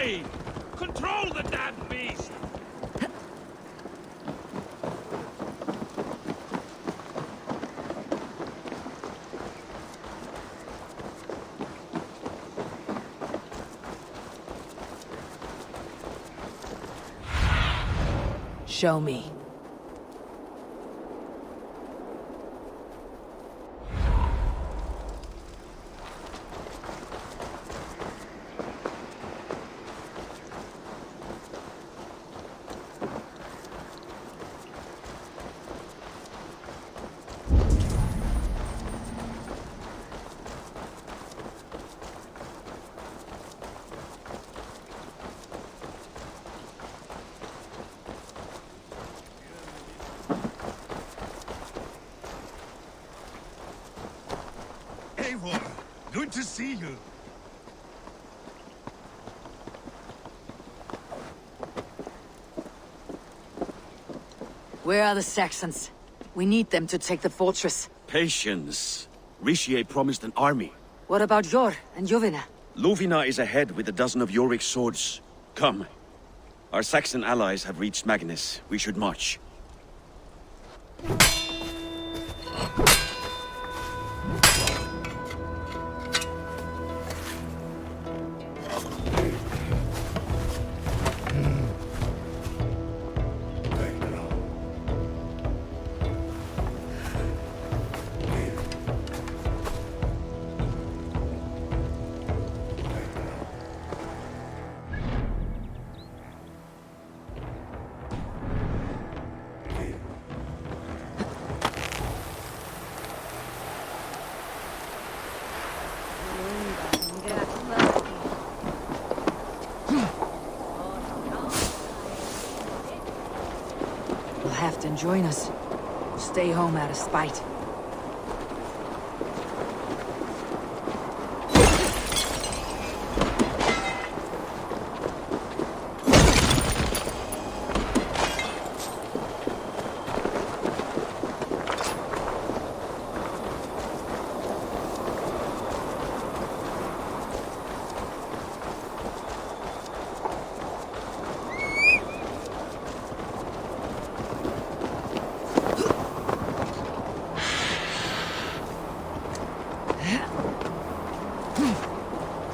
way! Control the damned beast! Show me. Eivor, good to see you. Where are the Saxons? We need them to take the fortress. Patience. Rishi promised an army. What about Yor and Jovina? Lovina is ahead with a dozen of Yorik's swords. Come. Our Saxon allies have reached Magnus. We should march. You'll have to join us. Stay home out of spite.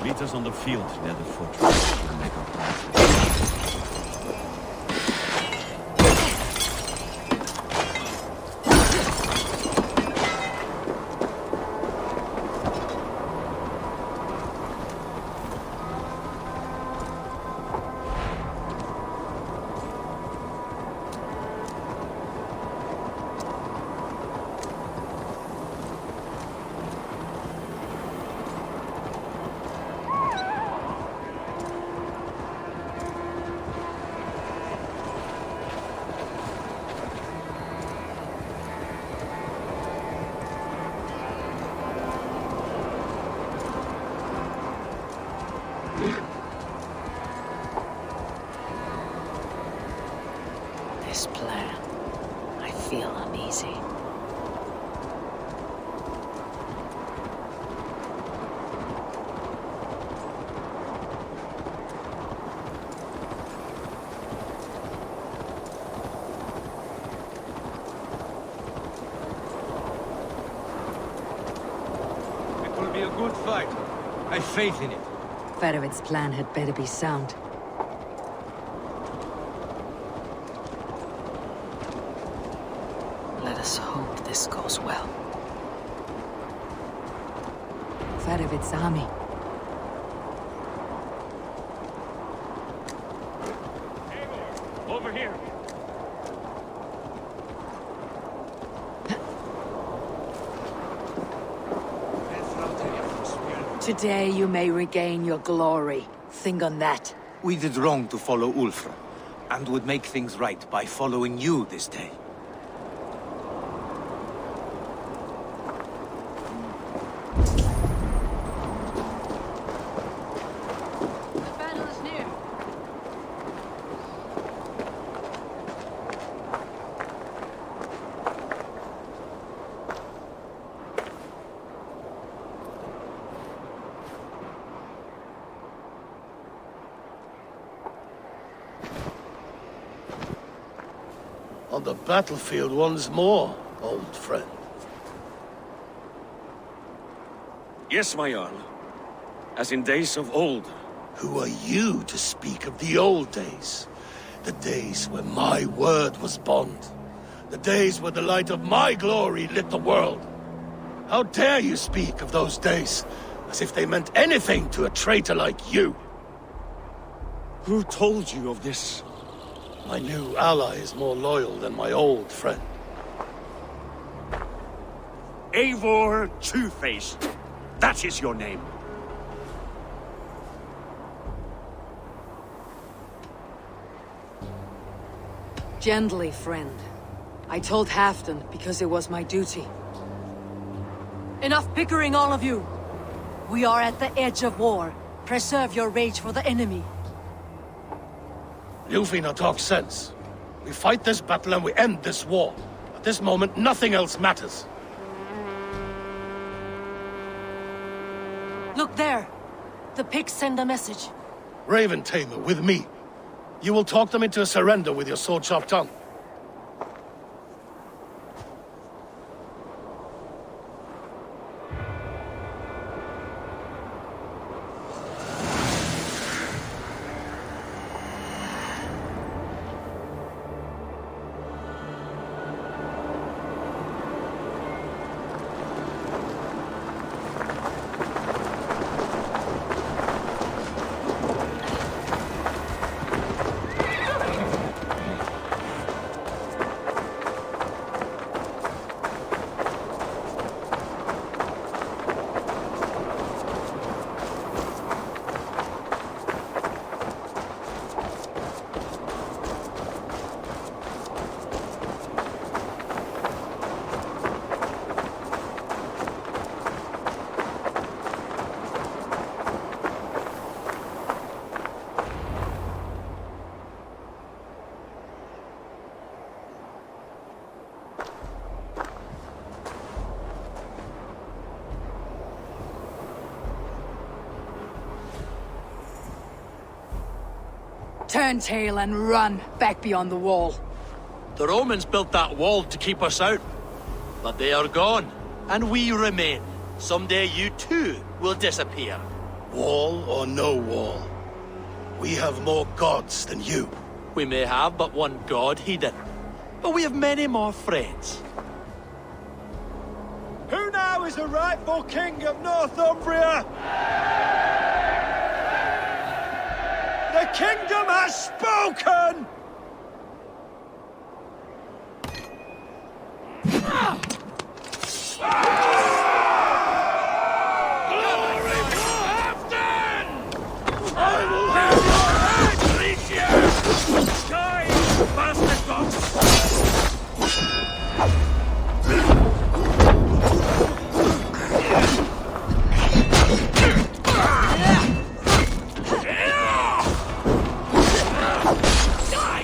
Meet us on the field near the fortress. We'll make our plans there. This plan, I feel uneasy. It will be a good fight. I have faith in it. Fedovid's plan had better be sound. Let us hope this goes well. Fedovid's army. Eivor, over here. Today you may regain your glory. Think on that. We did wrong to follow Ulfr, and would make things right by following you this day. The battle is near. on the battlefield once more, old friend. Yes, my Jarl. As in days of old. Who are you to speak of the old days? The days when my word was bond. The days where the light of my glory lit the world. How dare you speak of those days, as if they meant anything to a traitor like you? Who told you of this? My new ally is more loyal than my old friend. Eivor Two-Faced. That is your name. Gently, friend. I told Halfdan because it was my duty. Enough bickering, all of you! We are at the edge of war. Preserve your rage for the enemy. Lufina talks sense. We fight this battle and we end this war. At this moment, nothing else matters. Look there! The pigs send a message. Raven Tamer, with me. You will talk them into a surrender with your sword-sharp tongue. Turn tail and run back beyond the wall. The Romans built that wall to keep us out. But they are gone, and we remain. Someday you too will disappear. Wall or no wall, we have more gods than you. We may have but one god, Hedon. But we have many more friends. Who now is the rightful king of Northumbria? The kingdom has spoken! Glory to Halfdan! I will have your head, Rishi! Die, bastard dogs! Die!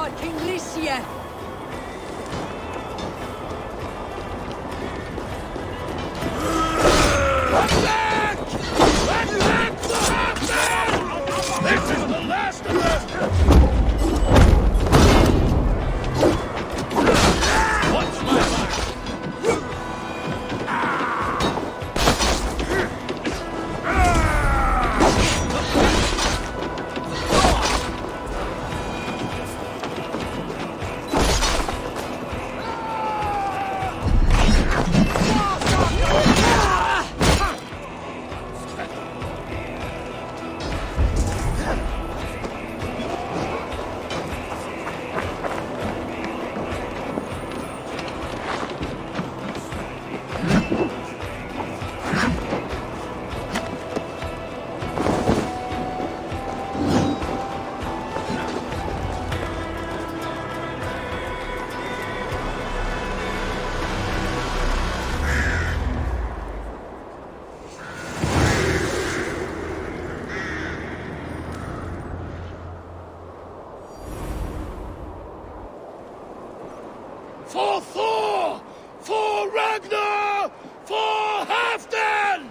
Eivor, King Risje! This is the last of us! Watch my back! For Thor! For Ragnar! For Halfdan!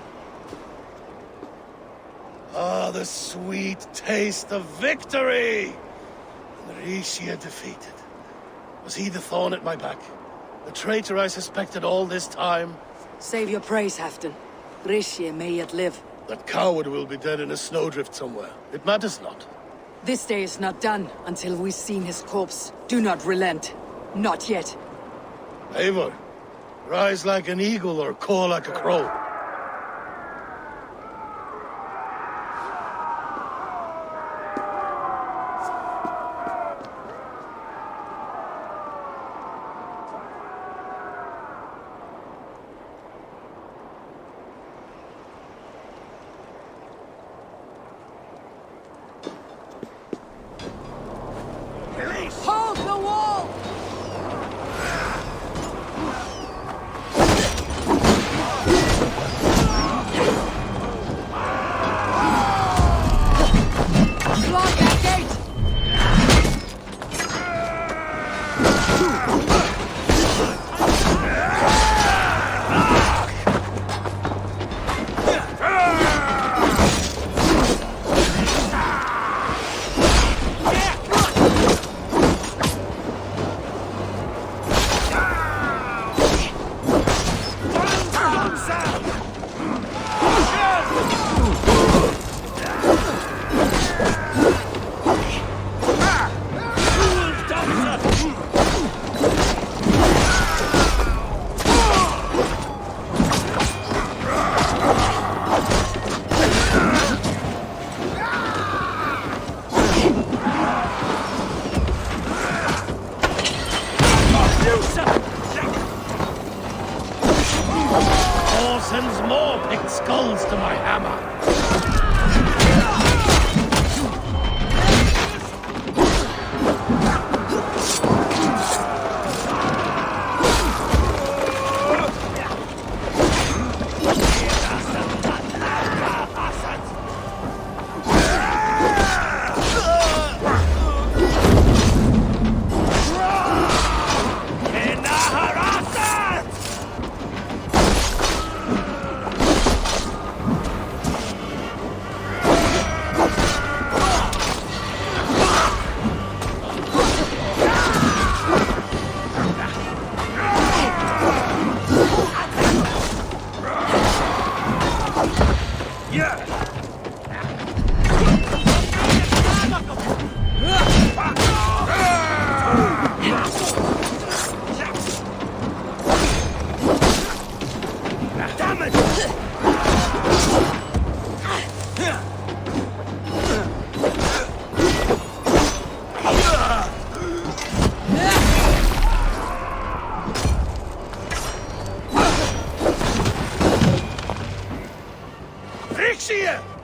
Ah, the sweet taste of victory! Risje defeated. Was he the thorn at my back? The traitor I suspected all this time? Save your praise, Halfdan. Risje may yet live. That coward will be dead in a snowdrift somewhere. It matters not. This day is not done until we've seen his corpse. Do not relent. Not yet. Eivor, rise like an eagle or caw like a crow. Hold the wall! Block that gate! Thor sends more picked skulls to my hammer.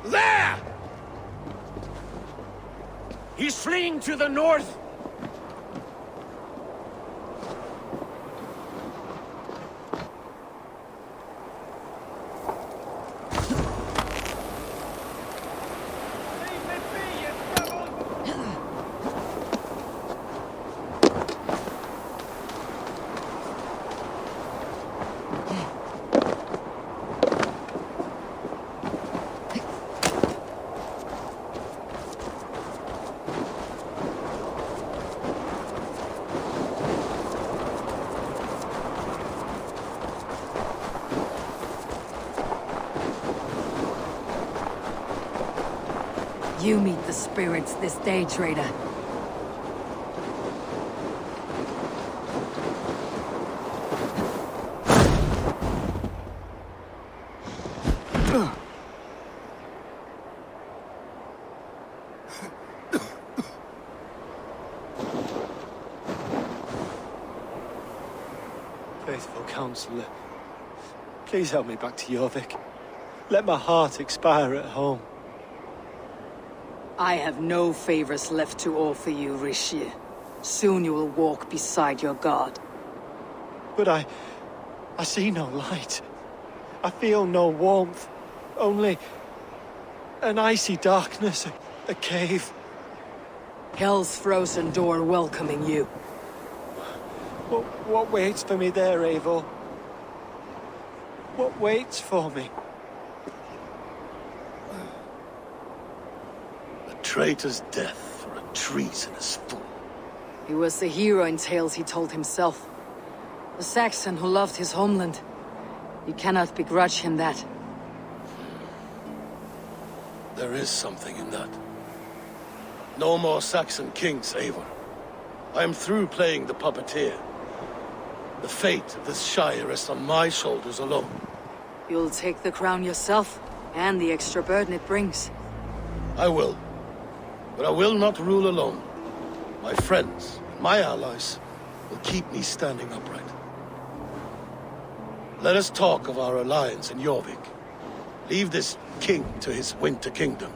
There! He's fleeing to the north! You meet the spirits this day, traitor. Faithful counselor, please help me back to Jorvik. Let my heart expire at home. I have no favors left to offer you, Rishi. Soon you will walk beside your god. But I see no light. I feel no warmth. Only an icy darkness, a cave. Hell's frozen door welcoming you. What waits for me there, Eivor? What waits for me? A traitor's death for a treasonous fool. He was the hero in tales he told himself. A Saxon who loved his homeland. You cannot begrudge him that. There is something in that. No more Saxon kings, Eivor. I am through playing the puppeteer. The fate of this Shire rests on my shoulders alone. You'll take the crown yourself, and the extra burden it brings. I will. But I will not rule alone. My friends, my allies, will keep me standing upright. Let us talk of our alliance in Jorvik. Leave this king to his winter kingdom.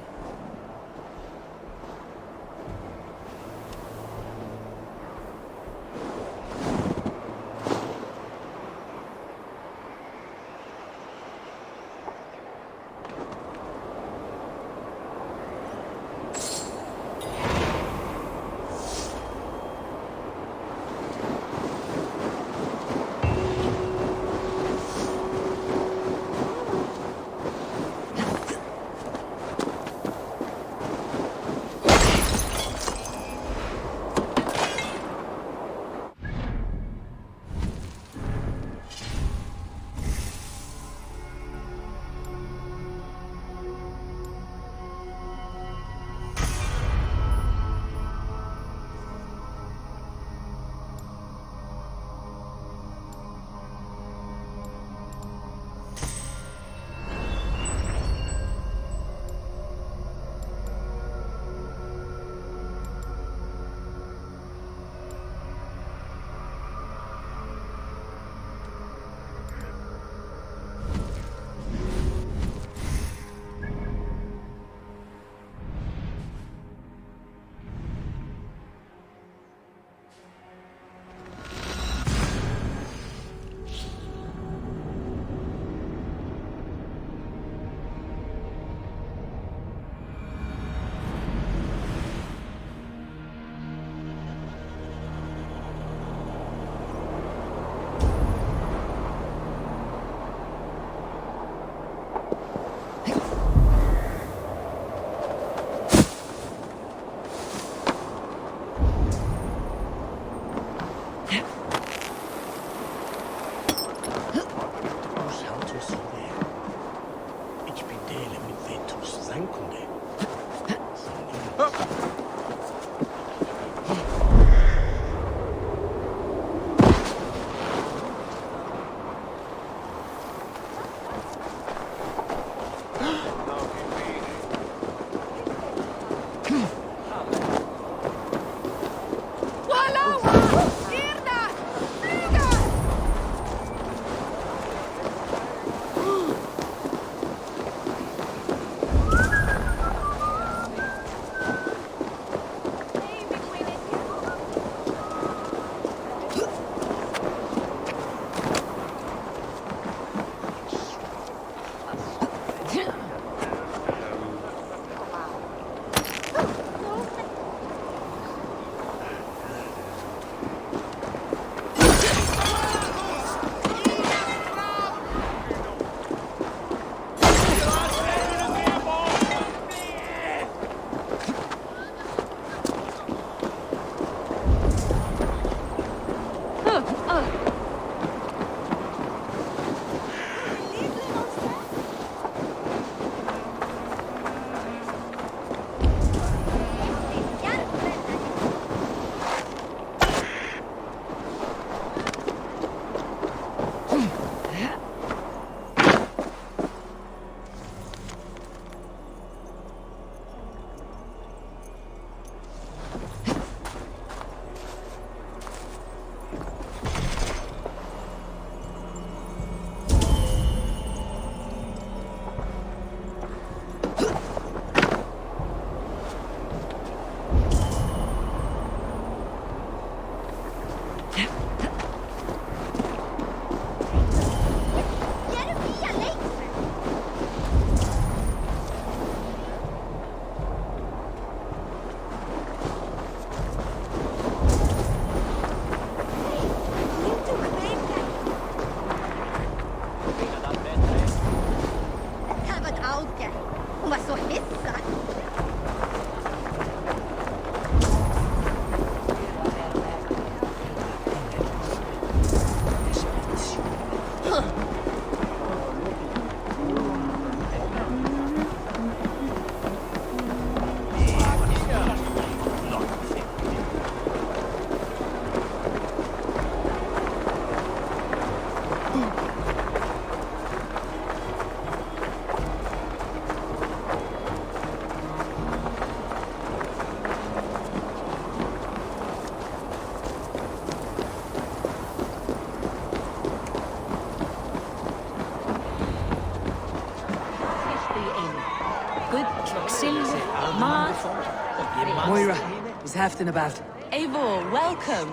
Moira is Halfdan about. Eivor, welcome.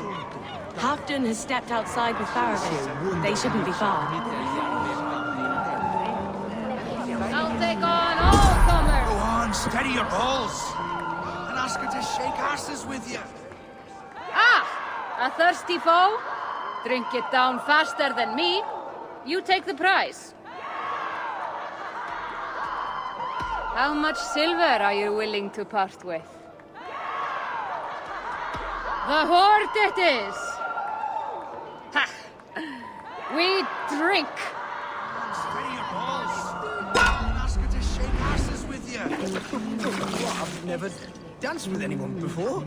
Halfdan has stepped outside with Faravin. They shouldn't be far. I'll take on all comers! Go on, steady your balls. And ask her to shake asses with you. Ah! A thirsty foe? Drink it down faster than me. You take the prize. How much silver are you willing to part with? The horde it is! Ha! We drink! Steady your balls. And ask her to shake asses with you. I've never danced with anyone before.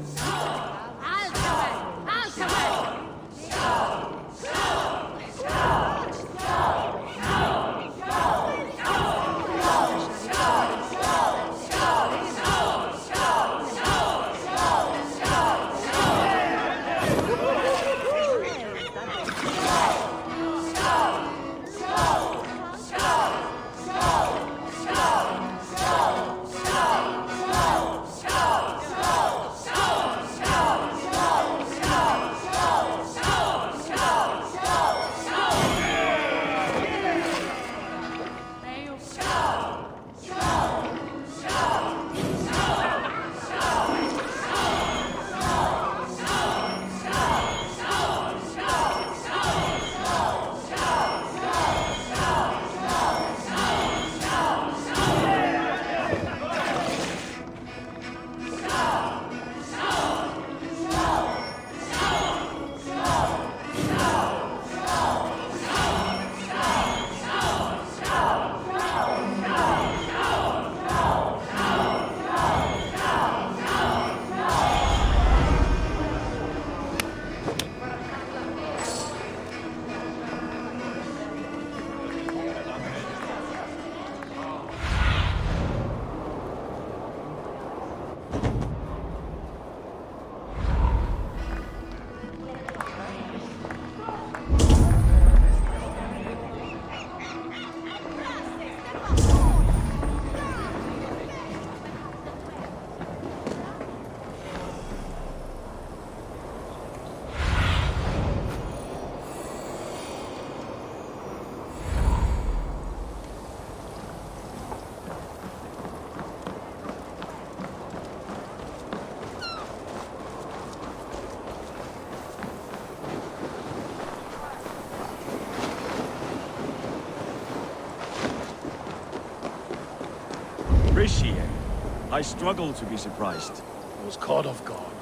I struggle to be surprised. I was caught off guard,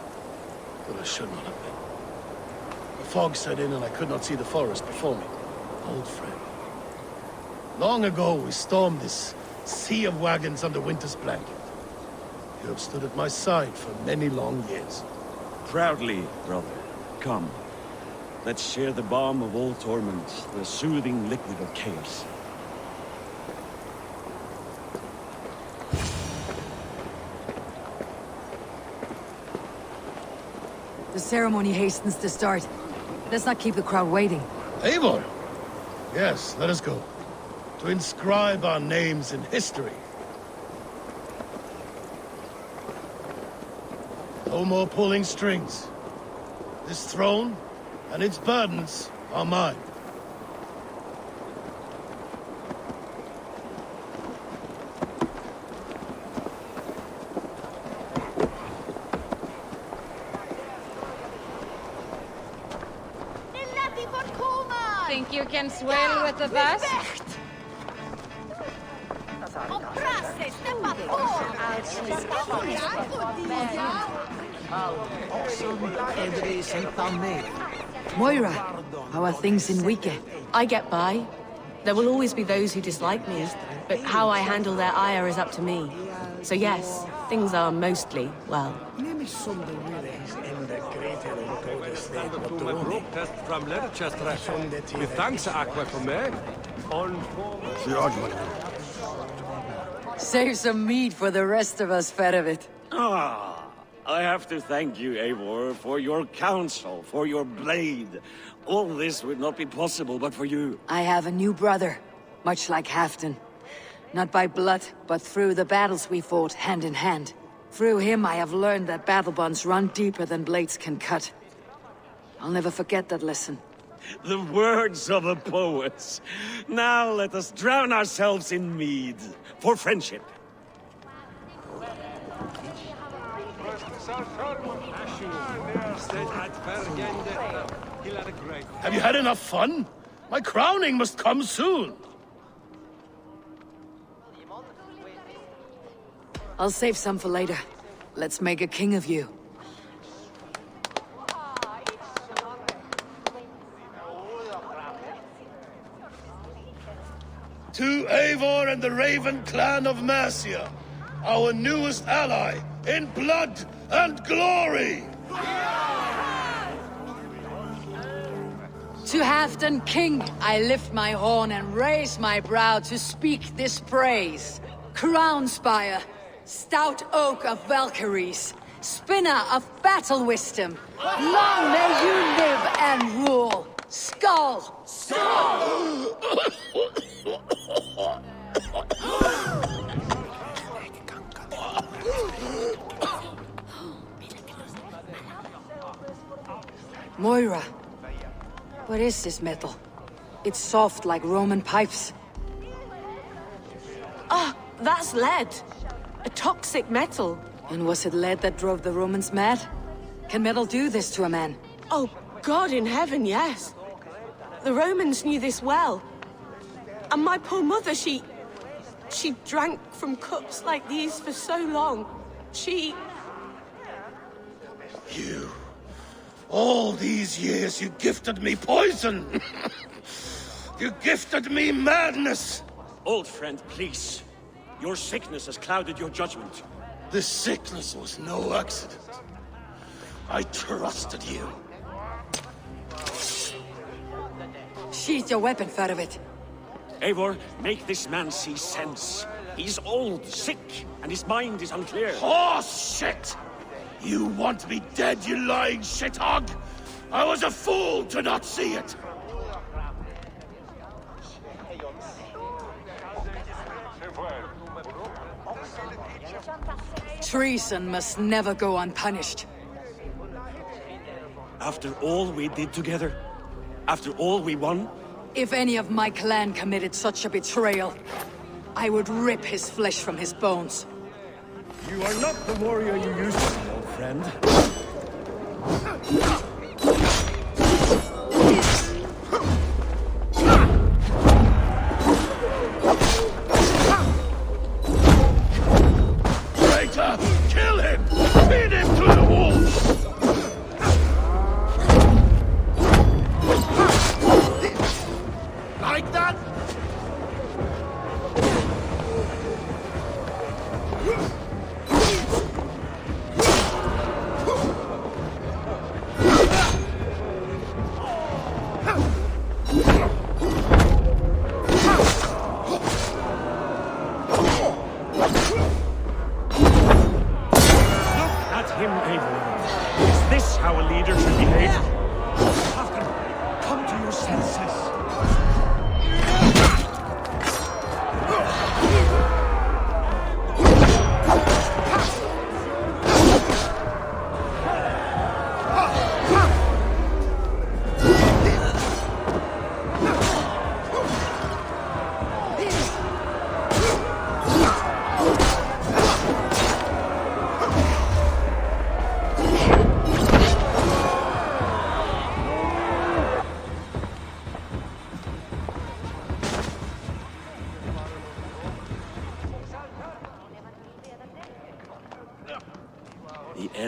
but I should not have been. The fog set in and I could not see the forest before me. Old friend. Long ago we stormed this sea of wagons under winter's blanket. You have stood at my side for many long years. Proudly, brother. Come. Let's share the balm of all torment, the soothing liquid of chaos. The ceremony hastens to start. Let's not keep the crowd waiting. Eivor! Yes, let us go. To inscribe our names in history. No more pulling strings. This throne and its burdens are mine. Think you can swell with the best? Moira, how are things in Wike? I get by. There will always be those who dislike me, but how I handle their ire is up to me. So yes, things are mostly well. Save some meat for the rest of us, Ferovit. Ah, I have to thank you, Eivor, for your counsel, for your blade. All this would not be possible but for you. I have a new brother, much like Halfdan. Not by blood, but through the battles we fought hand in hand. Through him I have learned that battle bonds run deeper than blades can cut. I'll never forget that lesson. The words of a poet. Now let us drown ourselves in mead, for friendship. Have you had enough fun? My crowning must come soon. I'll save some for later. Let's make a king of you. To Eivor and the Raven clan of Mercia, our newest ally in blood and glory! To Halfdan King, I lift my horn and raise my brow to speak this praise. Crown spire, stout oak of Valkyries, spinner of battle wisdom, long may you live and rule. Skull! Skull! Moira, what is this metal? It's soft like Roman pipes. Ah, that's lead. A toxic metal. And was it lead that drove the Romans mad? Can metal do this to a man? Oh, God in heaven, yes. The Romans knew this well. And my poor mother, she drank from cups like these for so long. You... all these years you gifted me poison! You gifted me madness! Old friend, please. Your sickness has clouded your judgment. This sickness was no accident. I trusted you. Sheath your weapon, Ferovit. Eivor, make this man see sense. He's old, sick, and his mind is unclear. Horse shit! You want me dead, you lying shithog? I was a fool to not see it! Treason must never go unpunished. After all we did together? After all we won? If any of my clan committed such a betrayal, I would rip his flesh from his bones. You are not the warrior you used to be, old friend. Traitor! Kill him! Feed him to the wolves! Like that?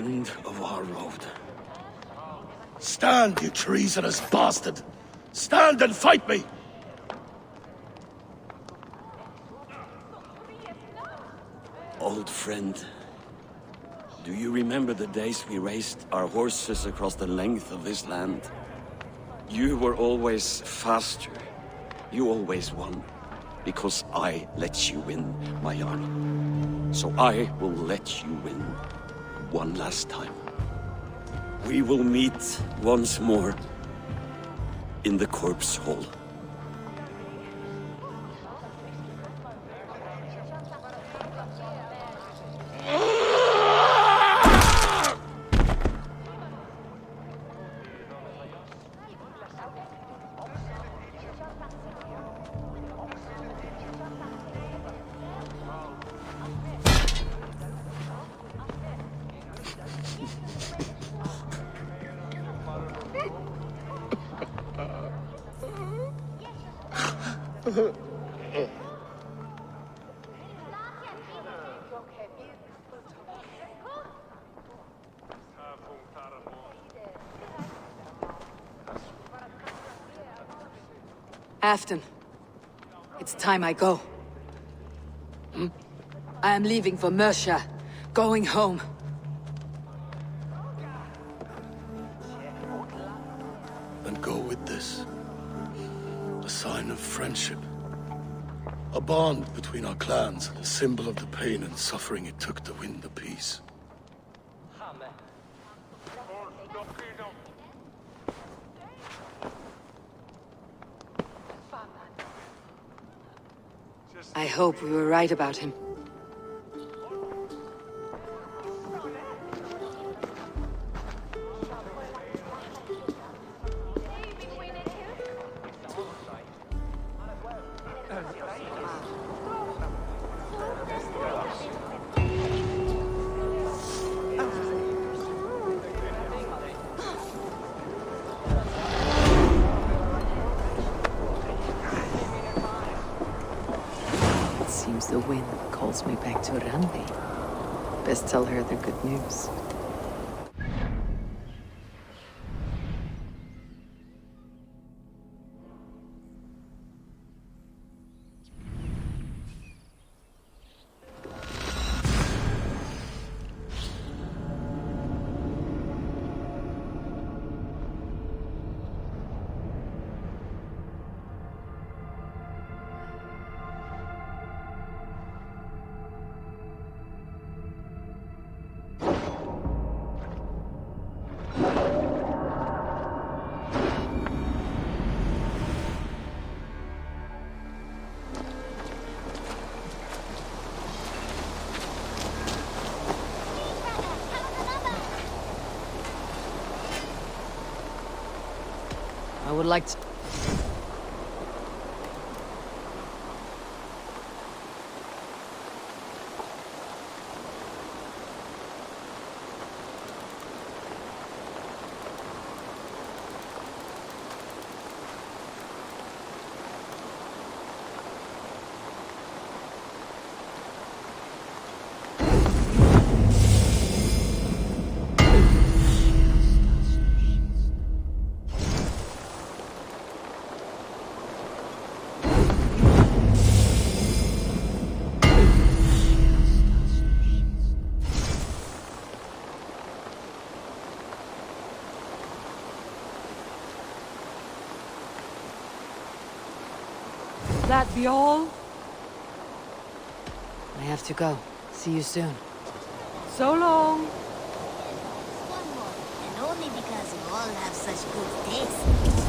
end of our road. Stand, you treasonous bastard! Stand and fight me! Old friend, do you remember the days we raced our horses across the length of this land? You were always faster. You always won. Because I let you win, my army. So I will let you win one last time. We will meet once more in the corpse hall. Afton, it's time I go. I am leaving for Mercia, going home. Then go with this. A sign of friendship. A bond between our clans, and a symbol of the pain and suffering it took to win the peace. I hope we were right about him. Seems the wind calls me back to Randi. Best tell her the good news. I would like to... That be all? I have to go. See you soon. So long. One more, and only because you all have such good taste.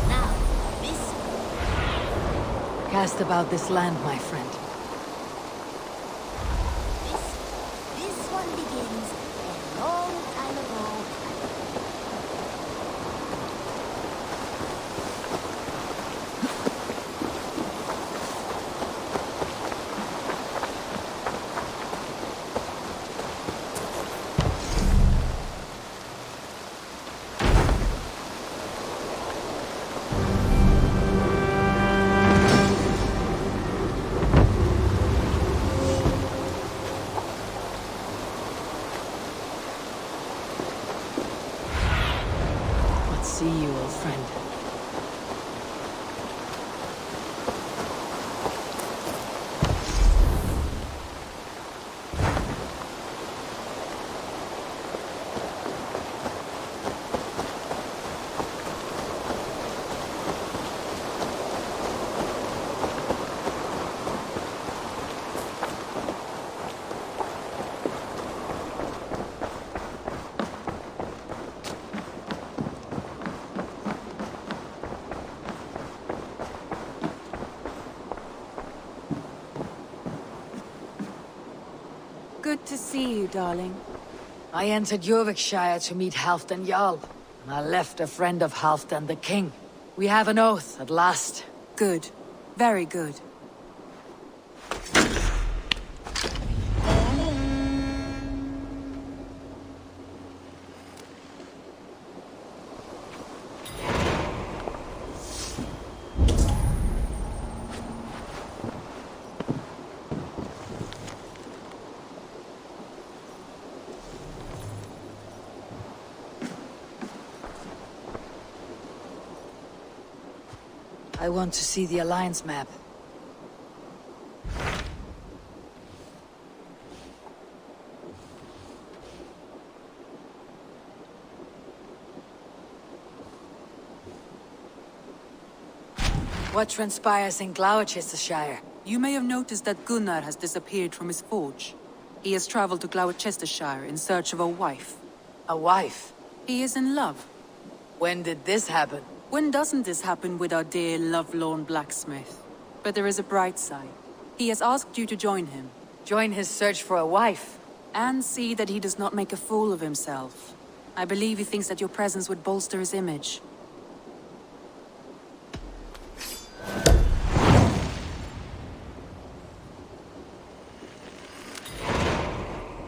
Now, this Cast about this land, my friend. this one begins a long time ago. you, old friend. Good to see you, darling. I entered Yorkshire to meet Halfdan Jarl, and I left a friend of Halfdan the King. We have an oath at last. Good. Very good. I want to see the Alliance map. What transpires in Gloucestershire? You may have noticed that Gunnar has disappeared from his forge. He has traveled to Gloucestershire in search of a wife. A wife? He is in love. When did this happen? When doesn't this happen with our dear lovelorn blacksmith? But there is a bright side. He has asked you to join him. Join his search for a wife? And see that he does not make a fool of himself. I believe he thinks that your presence would bolster his image.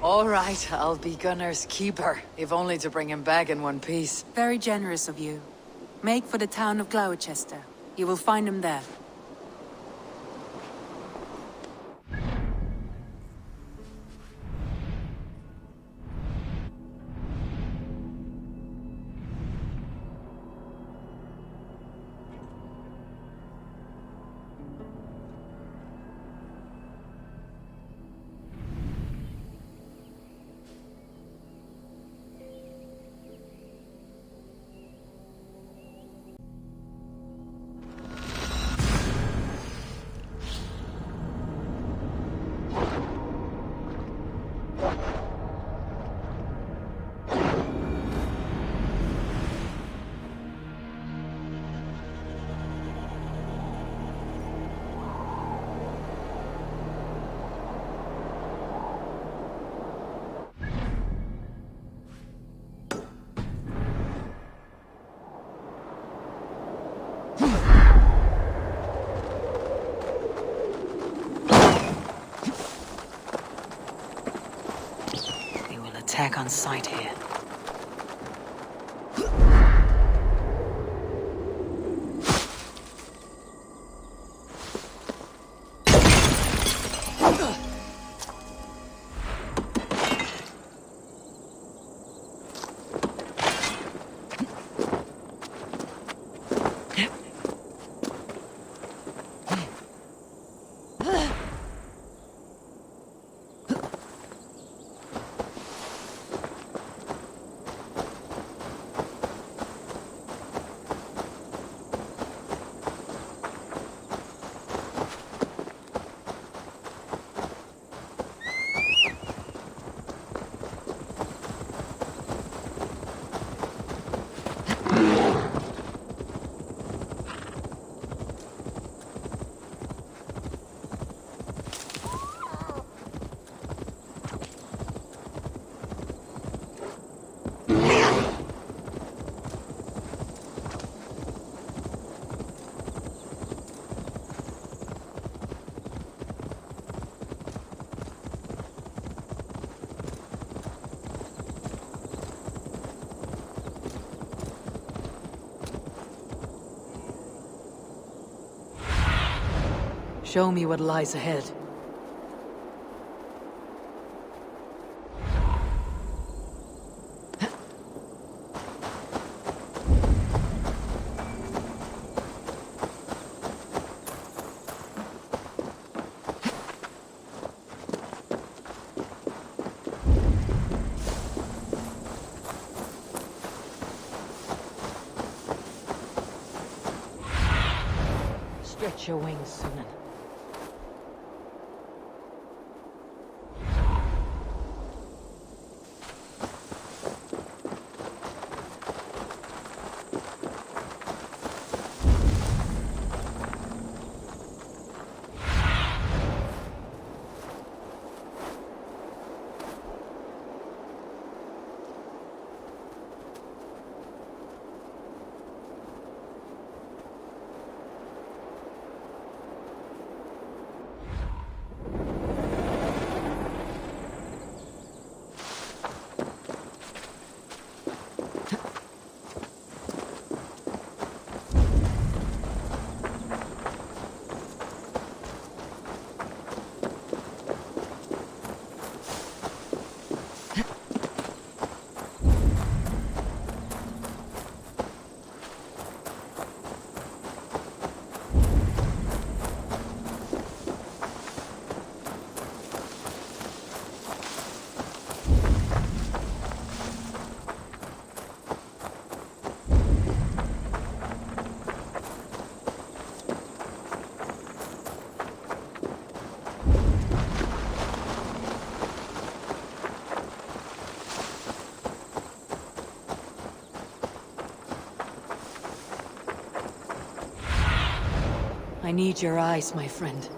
All right, I'll be Gunnar's keeper, if only to bring him back in one piece. Very generous of you. Make for the town of Gloucester. You will find him there. Attack on sight here. Show me what lies ahead. Stretch your wings, Sunan. I need your eyes, my friend.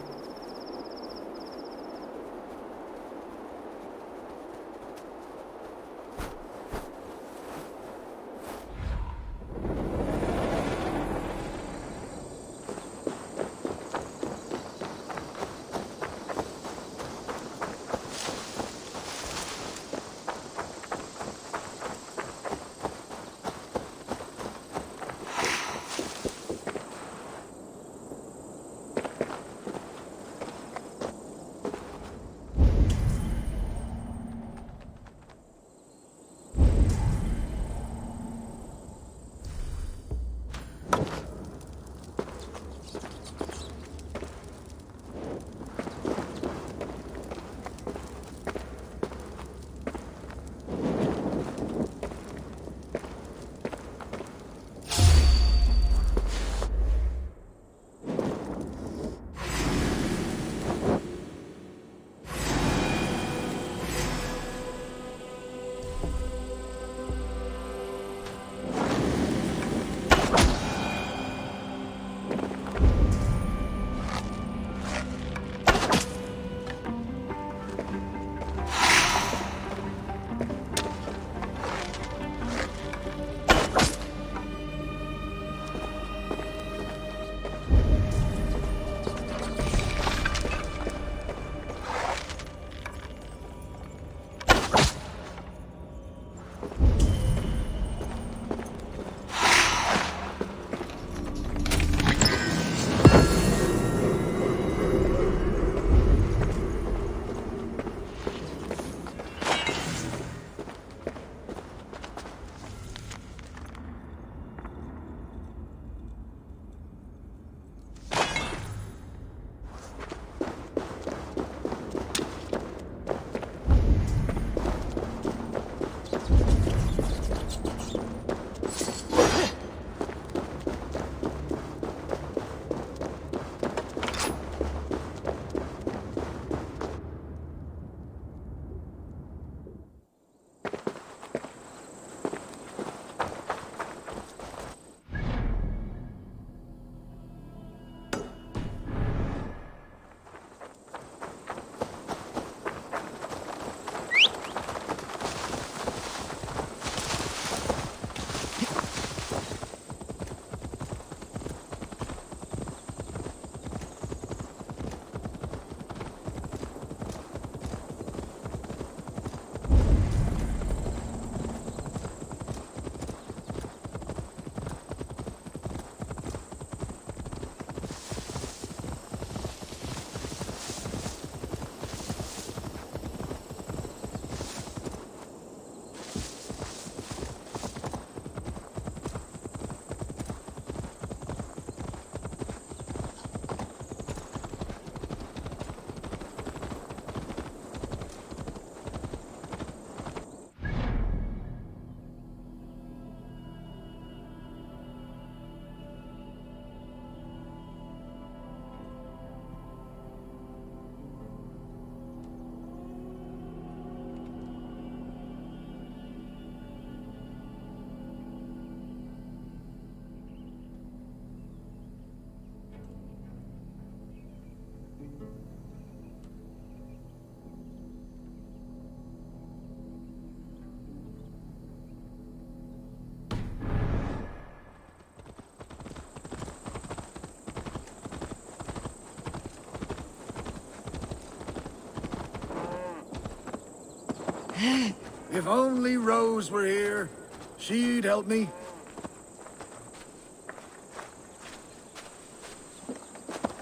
If only Rose were here. She'd help me.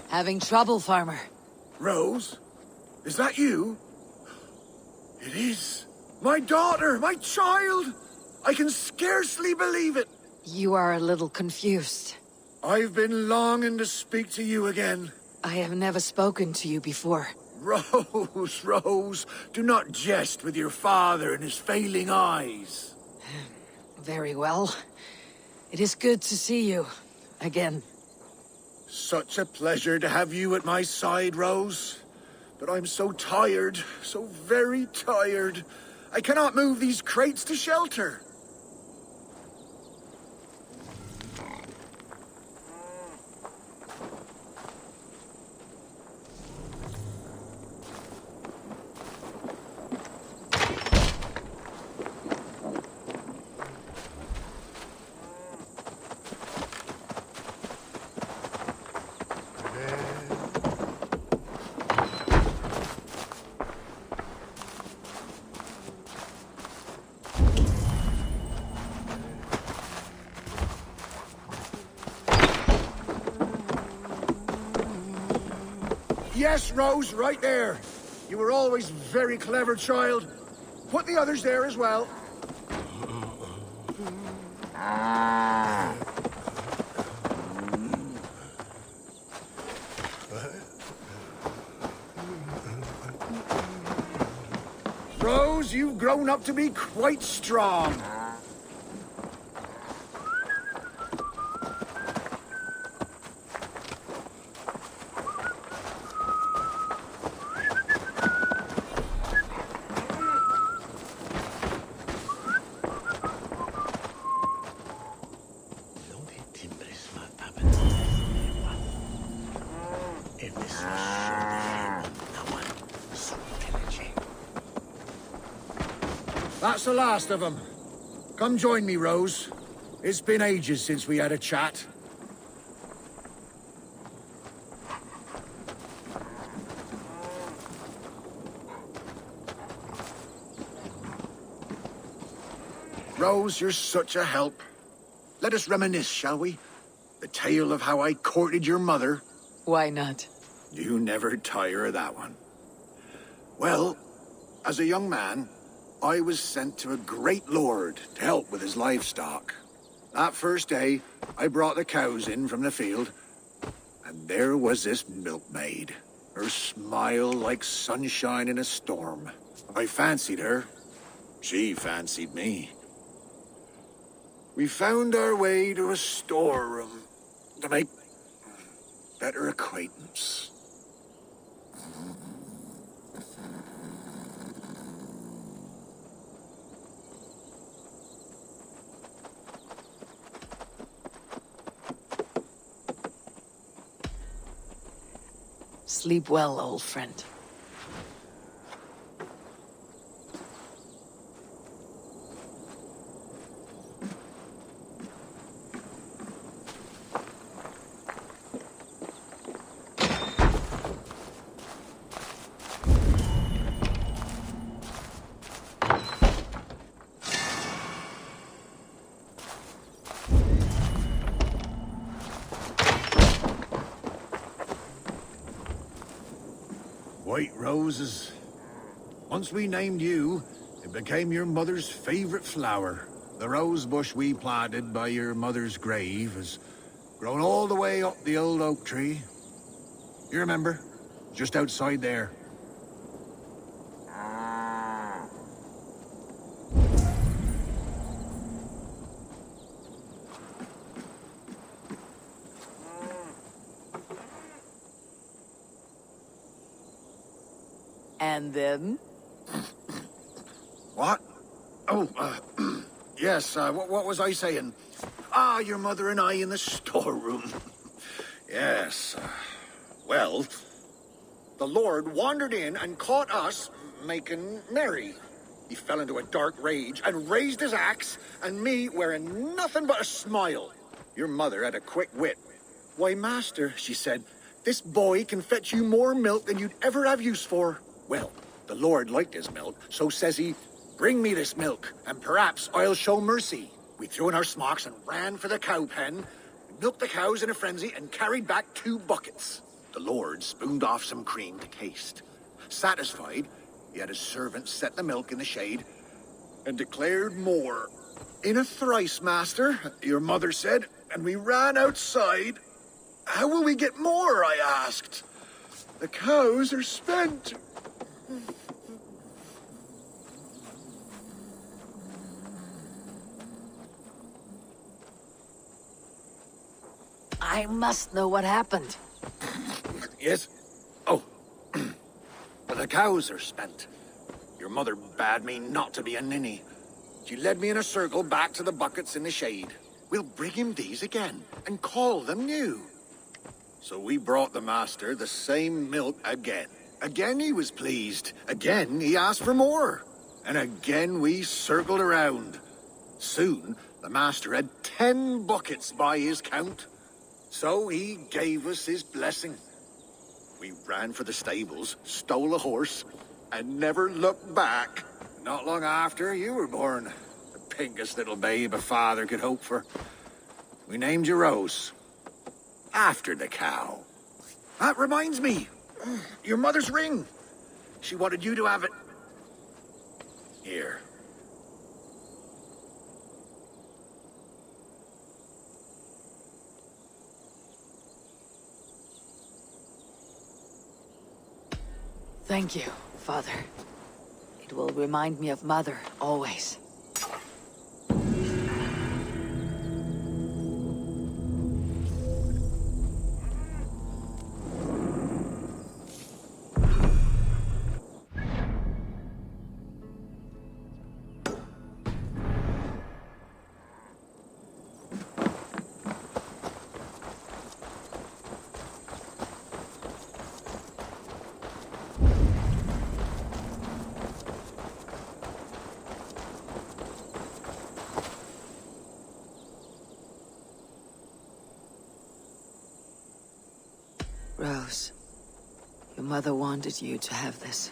Having trouble, farmer. Rose? Is that you? It is. My daughter! My child! I can scarcely believe it. You are a little confused. I've been longing to speak to you again. I have never spoken to you before. Rose, Rose, do not jest with your father and his failing eyes. Very well. It is good to see you again. Such a pleasure to have you at my side, Rose. But I'm so tired, so very tired. I cannot move these crates to shelter. Yes, Rose, right there. You were always very clever, child. Put the others there as well. Rose, you've grown up to be quite strong. That's the last of them. Come join me, Rose. It's been ages since we had a chat. Rose, you're such a help. Let us reminisce, shall we? The tale of how I courted your mother. Why not? You never tire of that one. Well, as a young man, I was sent to a great lord to help with his livestock. That first day, I brought the cows in from the field, and there was this milkmaid. Her smile like sunshine in a storm. I fancied her. She fancied me. We found our way to a storeroom to make better acquaintance. Sleep well, old friend. White roses. Once we named you, it became your mother's favorite flower. The rose bush we planted by your mother's grave has grown all the way up the old oak tree. You remember? Just outside there. And then? What? Oh, yes, what was I saying? Ah, your mother and I in the storeroom. Yes, well, the Lord wandered in and caught us making merry. He fell into a dark rage and raised his axe, and me wearing nothing but a smile. Your mother had a quick wit. Why, master, she said, this boy can fetch you more milk than you'd ever have use for. Well, the Lord liked his milk, so says he, Bring me this milk, and perhaps I'll show mercy. We threw in our smocks and ran for the cow pen, milked the cows in a frenzy, and carried back 2 buckets. The Lord spooned off some cream to taste. Satisfied, he had his servant set the milk in the shade, and declared more. In a thrice, master, your mother said, and we ran outside. How will we get more, I asked. The cows are spent. I must know what happened. Yes? Oh. The cows are spent. Your mother bade me not to be a ninny. She led me in a circle back to the buckets in the shade. We'll bring him these again, and call them new. So we brought the master the same milk again. Again he was pleased. Again he asked for more. And again we circled around. Soon the master had 10 buckets by his count. So he gave us his blessing. We ran for the stables, stole a horse, and never looked back. Not long after, you were born. The pinkest little babe a father could hope for. We named you Rose. After the cow. That reminds me. Your mother's ring. She wanted you to have it. Here. Thank you, Father. It will remind me of Mother, always. Rose, your mother wanted you to have this.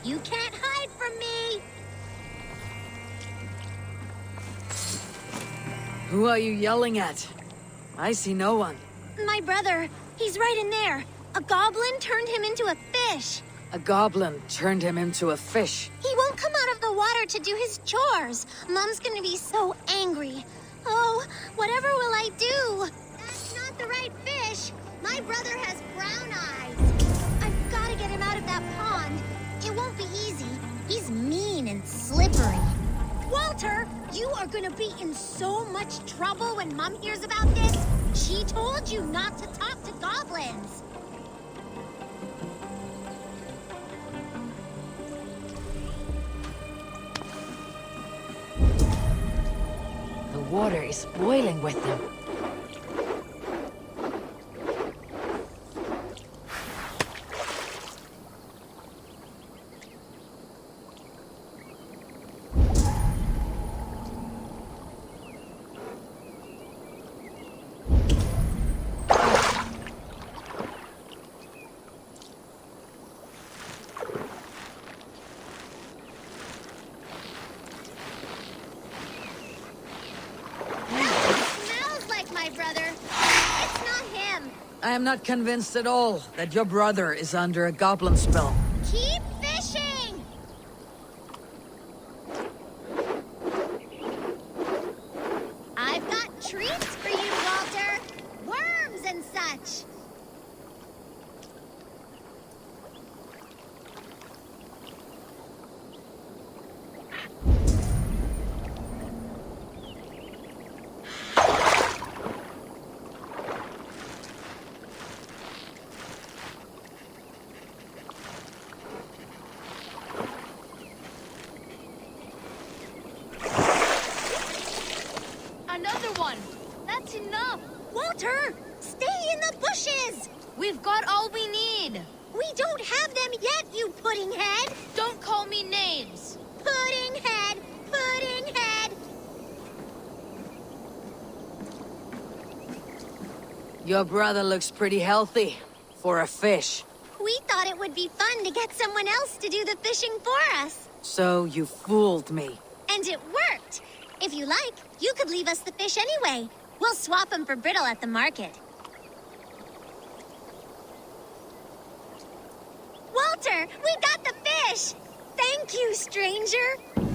You can't hide from me! Who are you yelling at? I see no one. My brother, he's right in there. A goblin turned him into a fish. A goblin turned him into a fish. He won't come out of the water to do his chores. Mom's gonna be so angry. Oh, whatever will I do? That's not the right fish. My brother has brown eyes. I've gotta get him out of that pond. It won't be easy. He's mean and slippery. Walter, you are gonna be in so much trouble when Mom hears about this. She told you not to talk to goblins. The water is boiling with them. I am not convinced at all that your brother is under a goblin spell. Keep fishing! I've got treats for you, Walter. Worms and such. That's enough! Walter! Stay in the bushes! We've got all we need! We don't have them yet, you pudding head! Don't call me names! Pudding head! Pudding head! Your brother looks pretty healthy for a fish. We thought it would be fun to get someone else to do the fishing for us. So you fooled me. And it worked! If you like, you could leave us the fish anyway. We'll swap them for brittle at the market. Walter, we got the fish! Thank you, stranger!